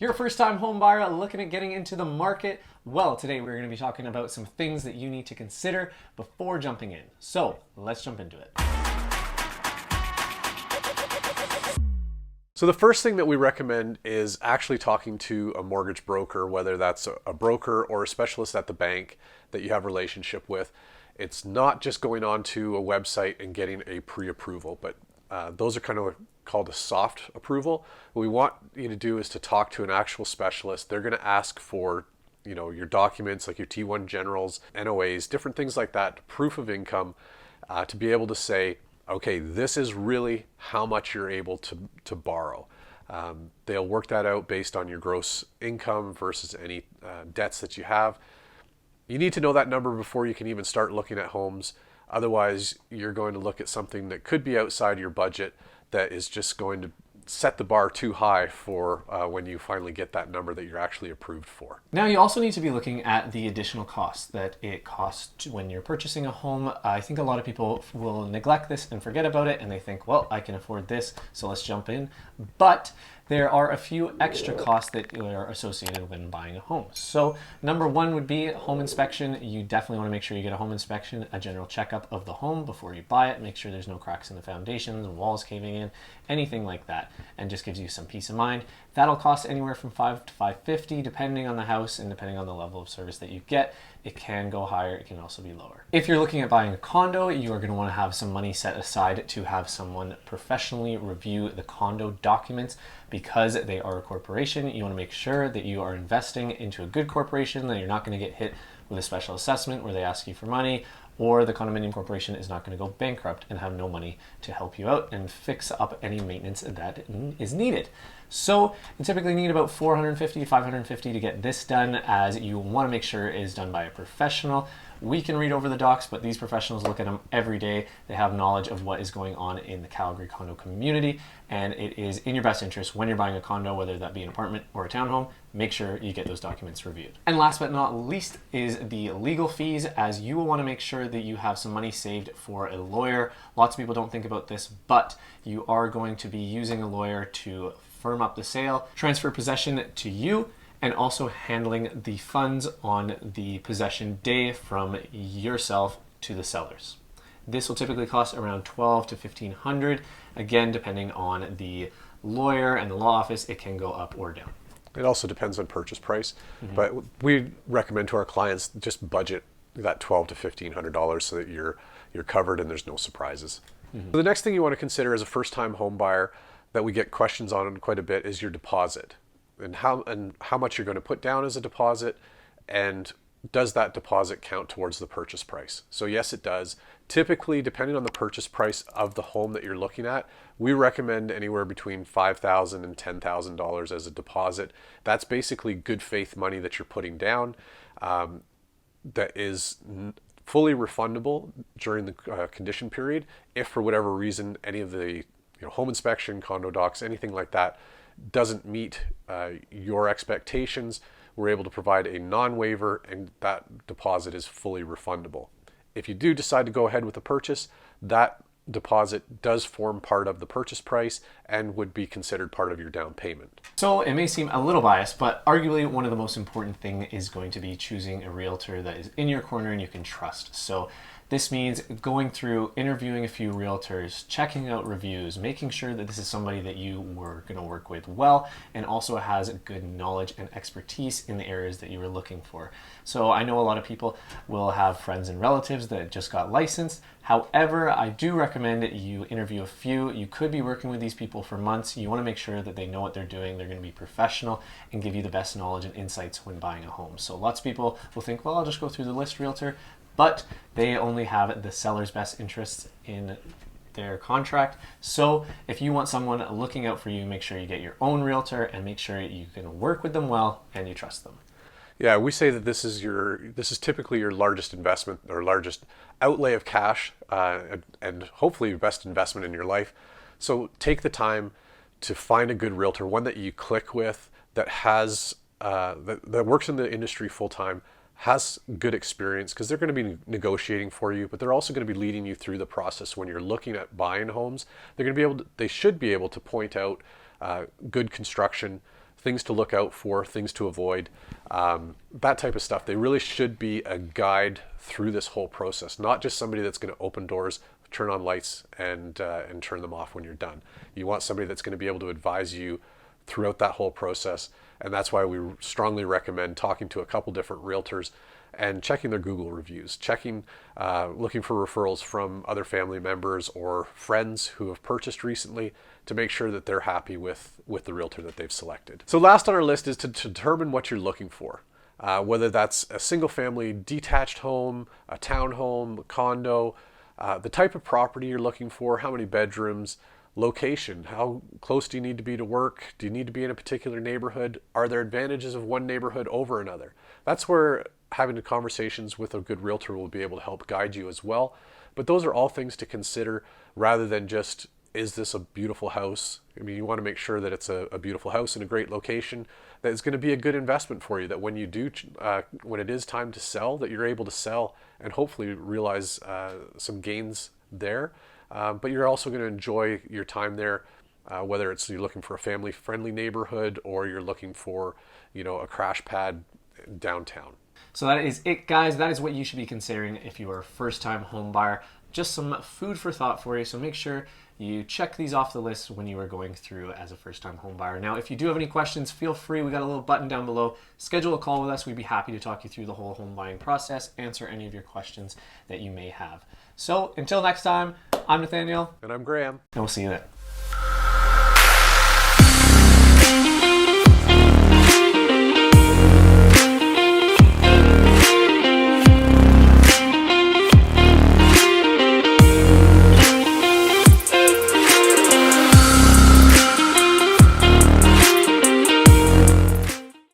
You're a first-time home buyer looking at getting into the market? Well, today we're going to be talking about some things that you need to consider before jumping in. So let's jump into it. So the first thing that we recommend is actually talking to a mortgage broker, whether that's a broker or a specialist at the bank that you have a relationship with. It's not just going on to a website and getting a pre-approval, but those are kind of called a soft approval. What we want you to do is to talk to an actual specialist. They're going to ask for your documents like your T1 generals, NOAs, different things like that, proof of income, to be able to say, okay, this is really how much you're able to borrow. They'll work that out based on your gross income versus any debts that you have. You need to know that number before you can even start looking at homes. Otherwise, you're going to look at something that could be outside your budget that is just going to set the bar too high for when you finally get that number that you're actually approved for. Now, you also need to be looking at the additional costs that it costs when you're purchasing a home. I think a lot of people will neglect this and forget about it, and they think, well, I can afford this, so let's jump in. But there are a few extra costs that are associated when buying a home. So number one would be home inspection. You definitely want to make sure you get a home inspection, a general checkup of the home before you buy it. Make sure there's no cracks in the foundations, walls caving in, anything like that, and just gives you some peace of mind. That'll cost anywhere from $5 to $550 depending on the house and depending on the level of service that you get. It can go higher, it can also be lower. If you're looking at buying a condo, you are going to want to have some money set aside to have someone professionally review the condo documents. Because they are a corporation, you want to make sure that you are investing into a good corporation, that you're not going to get hit with a special assessment where they ask you for money, or the condominium corporation is not going to go bankrupt and have no money to help you out and fix up any maintenance that is needed. So you typically need about $450 to $550 to get this done, as you want to make sure it is done by a professional. We can read over the docs, but these professionals look at them every day. They have knowledge of what is going on in the Calgary condo community, and it is in your best interest when you're buying a condo, whether that be an apartment or a townhome, make sure you get those documents reviewed. And last but not least is the legal fees, as you will want to make sure that you have some money saved for a lawyer. Lots of people don't think about this, but you are going to be using a lawyer to firm up the sale, transfer possession to you, and also handling the funds on the possession day from yourself to the sellers. This will typically cost around $1,200 to $1,500. Again, depending on the lawyer and the law office, it can go up or down. It also depends on purchase price, but we recommend to our clients just budget that $1,200 to $1,500 so that you're covered and there's no surprises. So the next thing you want to consider as a first-time home buyer that we get questions on quite a bit is your deposit, and how much you're going to put down as a deposit, and does that deposit count towards the purchase price? So yes, it does. Typically, depending on the purchase price of the home that you're looking at, we recommend anywhere between $5,000 and $10,000 as a deposit. That's basically good faith money that you're putting down, that is fully refundable during the condition period. If for whatever reason any of the home inspection, condo docs, anything like that doesn't meet your expectations, we're able to provide a non-waiver, and that deposit is fully refundable. If you do decide to go ahead with the purchase, that deposit does form part of the purchase price and would be considered part of your down payment. So it may seem a little biased, but arguably one of the most important things is going to be choosing a realtor that is in your corner and you can trust. So this means going through, interviewing a few realtors, checking out reviews, making sure that this is somebody that you were going to work with well and also has good knowledge and expertise in the areas that you were looking for. So I know a lot of people will have friends and relatives that just got licensed. However, I do recommend that you interview a few. You could be working with these people for months. You want to make sure that they know what they're doing. They're going to be professional and give you the best knowledge and insights when buying a home. So lots of people will think, well, I'll just go through the list realtor, but they only have the seller's best interests in their contract. So if you want someone looking out for you, make sure you get your own realtor and make sure you can work with them well and you trust them. Yeah, we say that this is typically your largest investment or largest outlay of cash, and hopefully your best investment in your life. So take the time to find a good realtor, one that you click with, that has that works in the industry full time, has good experience, because they're going to be negotiating for you, but they're also going to be leading you through the process when you're looking at buying homes. They're going to be able to, they should be able to point out good construction, things to look out for, things to avoid, that type of stuff. They really should be a guide through this whole process, not just somebody that's going to open doors, turn on lights, and turn them off when you're done. You want somebody that's going to be able to advise you throughout that whole process, and that's why we strongly recommend talking to a couple different realtors and checking their Google reviews, looking for referrals from other family members or friends who have purchased recently to make sure that they're happy with the realtor that they've selected. So last on our list is to determine what you're looking for. Whether that's a single family detached home, a townhome, a condo, the type of property you're looking for, how many bedrooms, location, how close do you need to be to work, do you need to be in a particular neighborhood, are there advantages of one neighborhood over another? That's where having the conversations with a good realtor will be able to help guide you as well. But those are all things to consider rather than just, is this a beautiful house? I mean, you want to make sure that it's a beautiful house in a great location, that it's going to be a good investment for you, that when you do, when it is time to sell, that you're able to sell and hopefully realize some gains there. But you're also going to enjoy your time there, whether it's you're looking for a family-friendly neighborhood or you're looking for, a crash pad downtown. So that is it, guys. That is what you should be considering if you are a first-time home buyer. Just some food for thought for you. So make sure you check these off the list when you are going through as a first-time home buyer. Now, if you do have any questions, feel free. We got a little button down below. Schedule a call with us. We'd be happy to talk you through the whole home buying process, answer any of your questions that you may have. So until next time, I'm Nathaniel. And I'm Graham. And we'll see you then.